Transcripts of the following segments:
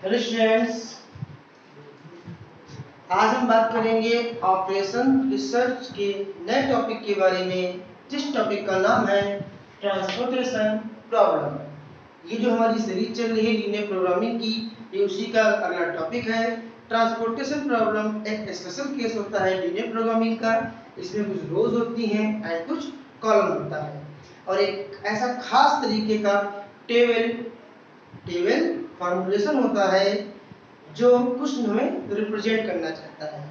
Hello students, आज हम बात करेंगे ऑपरेशन रिसर्च के नए टॉपिक के बारे में, जिस टॉपिक का नाम है ट्रांसपोर्टेशन प्रॉब्लम। ये जो हमारी सीरीज चल रही है लीनियर प्रोग्रामिंग की, ये उसी का अगला टॉपिक है। ट्रांसपोर्टेशन प्रॉब्लम एक स्पेशल केस होता है लीनियर प्रोग्रामिंग का। इसमें कुछ रोज होती हैं एंड कुछ कॉलम होता है, और एक ऐसा खास तरीके का टेबल फॉर्मूलेशन होता है जो कुछ हमें रिप्रेजेंट करना चाहता है।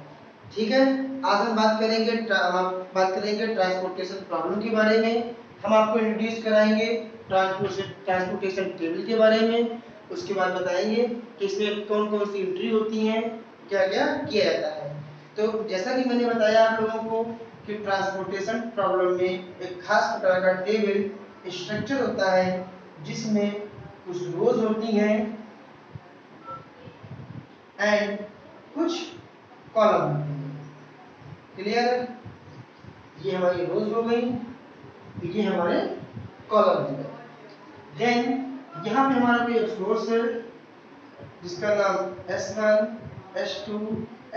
ठीक है, आज हम बात करेंगे ट्रांसपोर्टेशन प्रॉब्लम के बारे में। हम आपको इंट्रोड्यूस कराएंगे ट्रांसपोर्टेशन टेबल के बारे में। उसके बाद बताएंगे कि इसमें कौन कौन सी एंट्री होती हैं, क्या क्या किया जाता है। तो जैसा कि मैंने बताया आप लोगों को कि ट्रांसपोर्टेशन प्रॉब्लम में एक खास प्रकार का टेबल स्ट्रक्चर होता है जिसमें कुछ रोज होती हैं एंड कुछ कॉलम होते हैं। क्लियर? ये हमारी रोज हो गई, ये हमारे कॉलम हो गए। देन यहाँ पे हमारा कोई सोर्स है जिसका नाम S1, S2,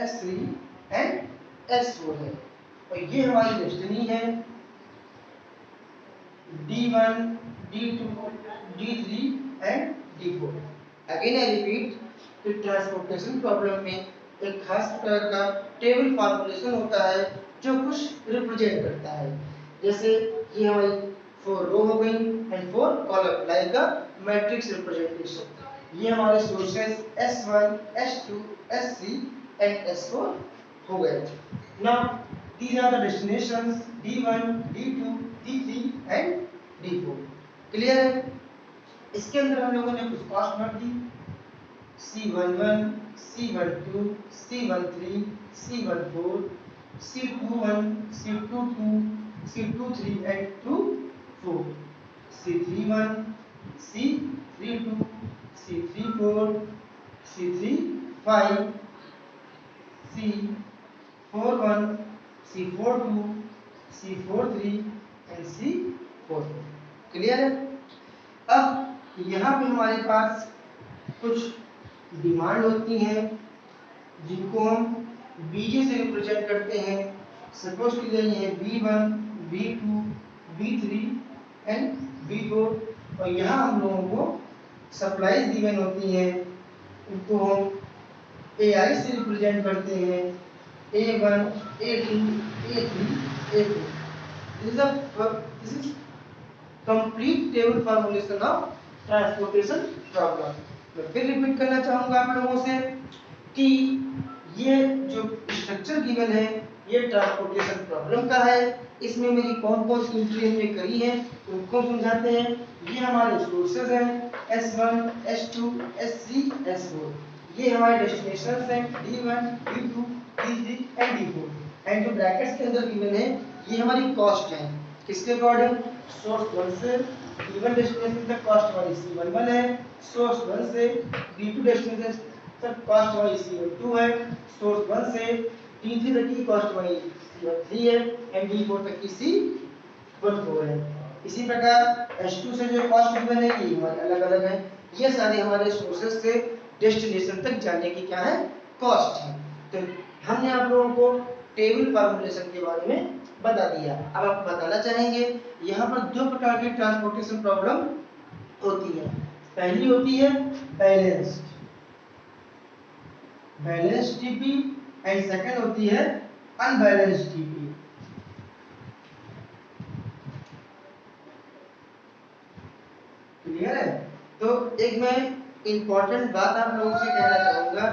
S3 and S4 है, और ये हमारी डेस्टिनी है D1, D2, D3 and D4। Again I repeat कि ट्रांसपोर्टेशन प्रॉब्लम में एक खास प्रकार का टेबल फॉर्मूलेशन होता है जो कुछ रिप्रेजेंट करता है। जैसे ये हमारी 4 रो हो गई and 4 column, like a matrix representation. ये हमारे sources S1, S2, S3 and S4 हो गए। Now these are the destinations D1, D2, D3 and D4। Clear है? इसके अंदर हम लोगों ने कुछ कॉस्ट भर दी, C11, C12, C13, C14, C21, C22, C23 and 24, C31, C32, C34, C35, C41, C42, C43 and C44। Clear है? अब यहाँ पे हमारे पास कुछ डिमांड होती हैं जिनको हम बीजे से रिप्रेजेंट करते हैं। सपोज के लिए ये B1, B2, B3 and B4, और यहाँ हम लोगों को सप्लाईज गिवन होती हैं, उनको हम AI से रिप्रेजेंट करते हैं, A1, A2, A3, A4। This is complete table formulation of transportation problem। मैं फिर रिपीट करना चाहूंगा आप लोगों से कि ये जो स्ट्रक्चर गिवन है ये ट्रांसपोर्टेशन प्रॉब्लम का है। इसमें मेरी कौन कौन सी एंट्री हमने करी है उनको समझाते हैं। ये हमारे सोर्सेज हैं S1, S2, S3, S4। ये हमारे डेस्टिनेशंस हैं D1, D2, D3 and D4। And जो ब्रैकेट्स के अंदर गिवन है ये हमारी कॉस्ट है। किसके अकॉर्डिंग? सोर्स 1 से D1 डेस्टिनेशन तक कॉस्ट हमारी C11 है, सोर्स 1 से D2 डेस्टिनेशन तक कॉस्ट हमारी C12 है, सोर्स 1 से D3 तक की कॉस्ट हमारी C13 है एंड D4 तक की C14 है। इसी प्रकार S2 से जो कॉस्ट गिवन है ये हमारे अलग अलग है। ये सारे हमारे सोर्सेज से डेस्टिनेशन तक जाने की क्या है? कॉस्ट है। तो हमने आप लोगों को टेबल फॉर्मूलेशन के बारे में बता दिया। अब आप बताना चाहेंगे यहाँ पर 2 प्रकार की ट्रांसपोर्टेशन प्रॉब्लम होती है। पहली होती है बैलेंस्ड टीपी एंड सेकंड होती है अनबैलेंस्ड टीपी। क्लियर है? तो एक मैं इंपॉर्टेंट बात आप लोगों से कहना चाहूंगा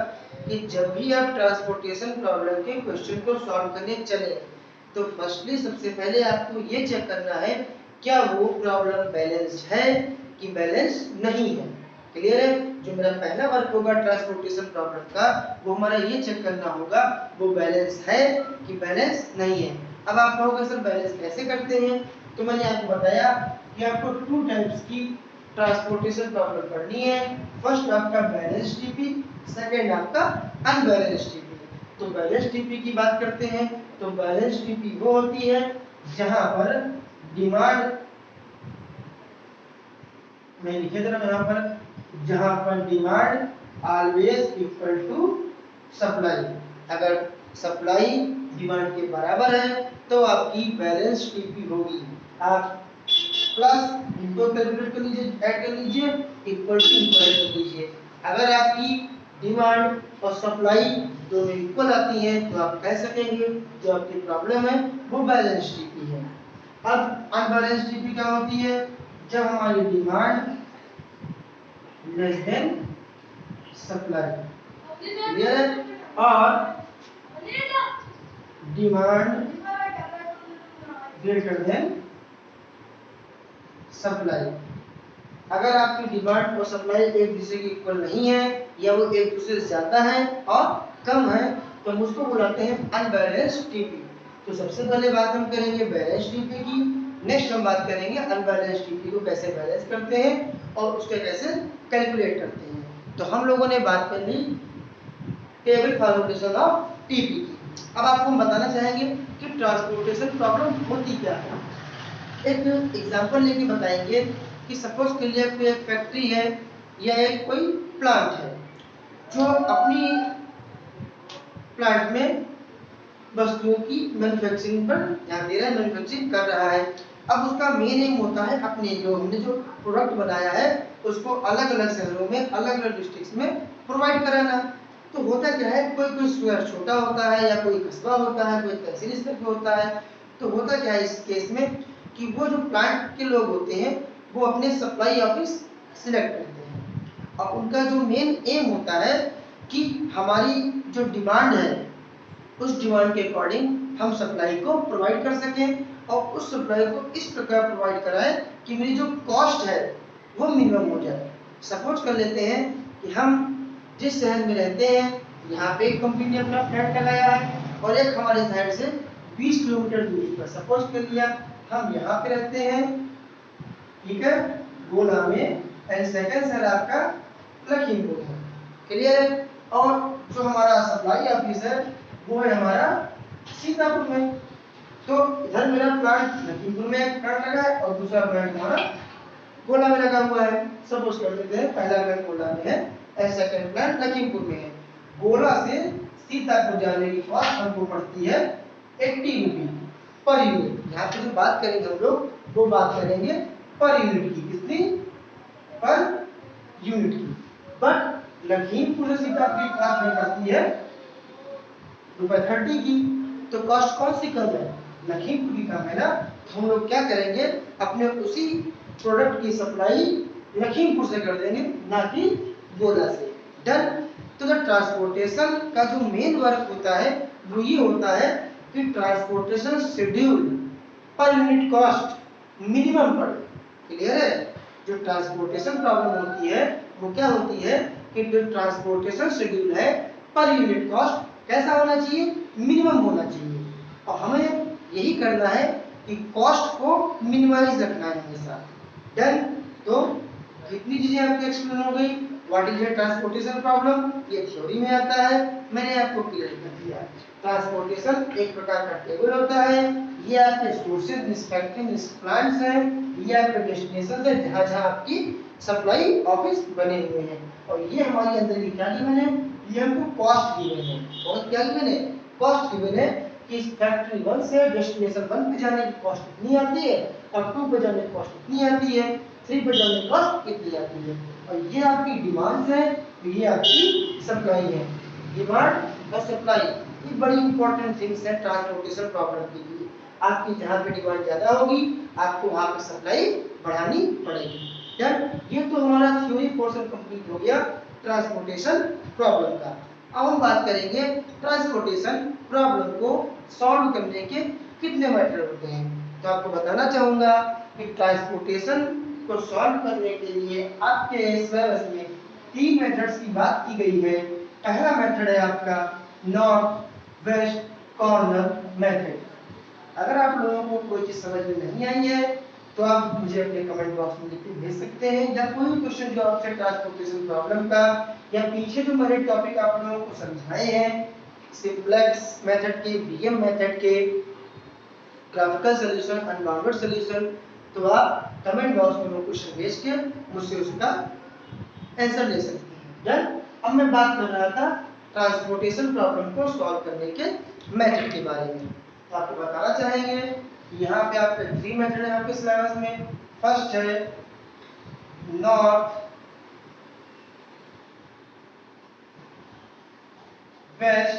कि जब भी आप ट्रांसपोर्टेशन प्रॉब्लम के क्वेश्चन को सॉल्व करने चले तो फर्स्टली सबसे पहले आपको ये चेक करना है क्या वो प्रॉब्लम बैलेंस्ड है कि बैलेंस नहीं है। क्लियर है? जो मेरा पहला वर्क होगा ट्रांसपोर्टेशन प्रॉब्लम का वो हमारा ये चेक करना होगा वो बैलेंस है कि बैलेंस नहीं है। अब आप कहोगे सर बैलेंस कैसे करते हैं? तो मैंने आपको बताया कि आपको 2 टाइप्स की ट्रांसपोर्टेशन प्रॉब्लम पढ़नी है। फर्स्ट आपका बैलेंस टीपी, सेकंड आपका अनबैलेंस्ड टीपी। तो बैलेंस टीपी की बात करते हैं तो बैलेंस टीपी वो होती है जहां पर डिमांड में लिखे थे ना, यहाँ पर जहां पर demand always equal to supply. अगर सप्लाई डिमांड के बराबर है तो आपकी बैलेंस टीपी होगी। आप प्लस इनको कैलकुलेट कर लीजिए, ऐड कर लीजिए, इक्वल टू इक्वल कर लीजिए। अगर आपकी डिमांड और सप्लाई दोनों इक्वल आती है तो आप कह सकेंगे जो आपकी प्रॉब्लम है वो बैलेंस टीपी है। अब अनबैलेंस टीपी क्या होती है? जब हमारी demand less than supply, clear है? और डिमांड ग्रेटर देन सप्लाई। अगर आपकी डिमांड और सप्लाई एक दूसरे की इक्वल नहीं है या वो एक दूसरे से ज्यादा है और कम है तो हम उसको बुलाते हैं अनबैलेंस्ड टीपी। तो सबसे पहले बात हम करेंगे बैलेंस टीपी की, नेक्स्ट हम बात करेंगे अनबैलेंस्ड टीपी को कैसे बैलेंस करते हैं और उसके कैसे कैलकुलेट करते हैं। तो हम लोगों ने बात कर ली टेबल फॉर्मेशन ऑफ टीपी की। अब आपको हम बताना चाहेंगे कि ट्रांसपोर्टेशन प्रॉब्लम होती क्या है। एक एग्जांपल लेके बताएंगे कि सपोज के लिए कोई एक फैक्ट्री है या एक कोई प्लांट है जो अपनी प्लांट में वस्तुओं की मैन्युफैक्चरिंग पर ध्यान दे रहा है, मैन्युफैक्चरिंग कर रहा है। अब उसका मेन एम होता है अपने जो हमने जो प्रोडक्ट बनाया है उसको अलग अलग शहरों में अलग अलग डिस्ट्रिक्ट्स में प्रोवाइड कराना। तो होता क्या है, कोई कोई शहर छोटा होता है या कोई कस्बा होता है, कोई तहसील स्तर पे होता है। तो होता क्या है इस केस में कि वो जो प्लांट के लोग होते हैं वो अपने सप्लाई ऑफिस सिलेक्ट करते हैं और उनका जो मेन एम होता है कि हमारी जो डिमांड है उस डिमांड के अकॉर्डिंग हम सप्लाई को प्रोवाइड कर सकें और उस सप्लाई को इस प्रकार प्रोवाइड कराएं कि मेरी जो कॉस्ट है वो मिनिमम हो जाए। सपोज कर लेते हैं कि हम जिस शहर में रहते हैं यहाँ पे एक कंपनी ने अपना प्लांट लगाया है और एक हमारे शहर से 20 किलोमीटर दूरी पर, सपोज कर लिया हम यहाँ पे रहते हैं, ठीक है, गोला में, एंड सेकंड शहर आपका लखीमपुर है, क्लियर है। और जो हमारा सप्लाई ऑफिस है वो है हमारा सीतापुर में। तो इधर मेरा प्लांट लखीमपुर में एक प्लांट लगा है और दूसरा प्लांट हमारा गोला में लगा हुआ है। सपोज कर लेते हैं पहला प्लांट गोला में है और सेकंड प्लांट लखीमपुर में है। गोला से सीतापुर जाने की कॉस्ट हमको पड़ती है 80 रुपये पर यूनिट। यहाँ पे जो बात करेंगे हम लोग वो बात करेंगे पर यूनिट की, कितनी पर यूनिट की। बट लखीमपुर से सीतापुर की कॉस्ट में पड़ती है ₹30 की। तो कॉस्ट कौन सी कम है? लखीमपुर की कम है ना। तो हम लोग क्या करेंगे, अपने उसी प्रोडक्ट की सप्लाई लखीमपुर से कर देंगे ना कि गोला से। डन। तो द ट्रांसपोर्टेशन का जो मेन वर्क होता है वो ये होता है कि transportation schedule per unit cost minimum पर। क्लियर है? जो ट्रांसपोर्टेशन प्रॉब्लम होती है वो क्या होती है कि जो ट्रांसपोर्टेशन शेड्यूल है पर यूनिट कॉस्ट कैसा होना चाहिए, मिनिमम होना चाहिए। और हमें यही करना है कि कॉस्ट को मिनिमाइज रखना है हमेशा। डन। तो कितनी चीजें आपकी एक्सप्लेन हो गई। What is a transportation problem, ये थ्योरी में आता है, मैंने आपको क्लियर कर दिया। ट्रांसपोर्टेशन एक प्रकार का टेबल होता है, ये आपके सोर्सेज डिस्पैचिंग प्लांट्स हैं, ये आपके डेस्टिनेशन है जहां जहां आपकी सप्लाई ऑफिस बने हुए हैं। और ये हमारी अंदर की क्या गिवन है, ये हमको कॉस्ट गिवन है। और क्या गिवन है, कॉस्ट गिवन है कि इस फैक्ट्री 1 से डेस्टिनेशन 1 पे जाने की कॉस्ट कितनी आती है और 2 पे जाने की कॉस्ट कितनी आती है, 3 पे जाने की कॉस्ट कितनी आती है। और ये आपकी डिमांड्स है, तो ये आपकी सप्लाई है। डिमांड और सप्लाई ये बड़ी इंपॉर्टेंट थिंग्स है ट्रांसपोर्टेशन प्रॉब्लम के लिए। आपकी जहाँ पे डिमांड ज्यादा होगी आपको वहाँ पे सप्लाई बढ़ानी पड़ेगी। डन। ये तो हमारा थ्योरी पोर्शन कंप्लीट हो गया ट्रांसपोर्टेशन प्रॉब्लम का। अब हम बात करेंगे ट्रांसपोर्टेशन प्रॉब्लम को सॉल्व करने के कितने मेथड होते हैं। तो आपको बताना चाहूंगा कि ट्रांसपोर्टेशन को सॉल्व करने के लिए आपके सिलेबस में 3 मेथड्स की बात की गई है। पहला मेथड है आपका नॉर्थ वेस्ट कॉर्नर मेथड। अगर आप लोगों को कोई चीज समझ में नहीं आई है तो आप मुझे अपने कमेंट बॉक्स में लिख के भेज सकते हैं, या कोई क्वेश्चन जो आपसे ट्रांसपोर्टेशन प्रॉब्लम का या पीछे जो मैंने टॉपिक आप लोगों को समझाए हैं सिंप्लेक्स मेथड के, बीएम मेथड के, ग्राफिकल सॉल्यूशन, अनबाउंडेड सॉल्यूशन, तो आप कमेंट बॉक्स में वो क्वेश्चन भेज के मुझसे उसका आंसर ले सकते हैं। डन। अब मैं बात कर रहा था ट्रांसपोर्टेशन प्रॉब्लम को सॉल्व करने के मेथड के बारे में। तो आपको बताना चाहेंगे यहाँ पे आपके 3 मेथड है आपके सिलेबस में। फर्स्ट है north west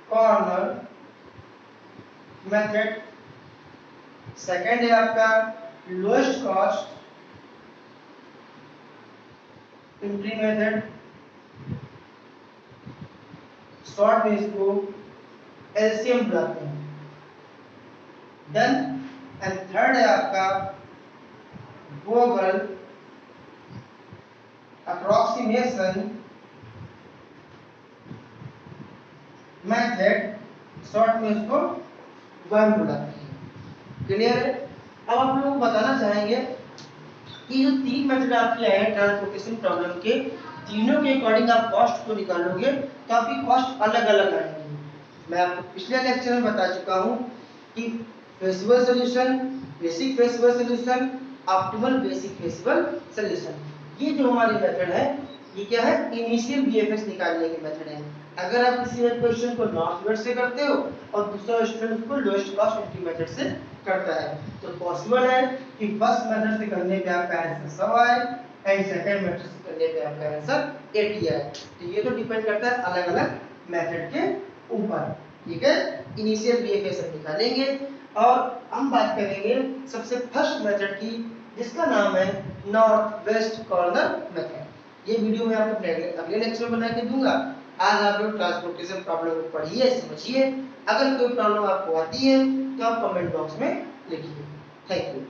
corner method. Second है आपका lowest cost entry method, short में इसको एलसीएम बुलाते हैं। डन। एंड थर्ड है आपका वोगल अप्रोक्सीमेशन मेथड, शॉर्ट में इसको वर्म बुलाते हैं। क्लियर है? अब आप लोगों को बताना चाहेंगे कि जो 3 मेथड आपके आए हैं ट्रांसपोर्टेशन प्रॉब्लम के, तीनों के अकॉर्डिंग आप कॉस्ट को निकालोगे तो आपकी कॉस्ट अलग अलग आएंगी। मैं आपको पिछले लेक्चर में बता चुका हूं कि feasible solution, basic feasible solution, optimal basic feasible solution, ये जो हमारे मेथड है ये क्या है, इनिशियल बीएफएस निकालने के मेथड है। अगर आप किसी एक क्वेश्चन को नॉर्थ वेस्ट से करते हो और दूसरा स्टूडेंट उसको लोएस्ट कॉस्ट एंट्री मेथड से करता है, तो पॉसिबल है कि फर्स्ट मेथड से करने पे आपका आंसर 100 आए एंड सेकंड मेथड से करने पे आपका आंसर 80 आए। तो ये तो डिपेंड करता है अलग-अलग मेथड के ऊपर। ठीक है, इनिशियल बीएफएस हम निकालेंगे और हम बात करेंगे सबसे फर्स्ट मेथड की, जिसका नाम है नॉर्थ वेस्ट कॉर्नर मेथड। ये वीडियो मैं आपको अगले लेक्चर में बना के दूंगा। आज आप लोग ट्रांसपोर्टेशन प्रॉब्लम को पढ़िए, समझिए। अगर कोई प्रॉब्लम आपको आती है तो आप कमेंट बॉक्स में लिखिए। Thank you.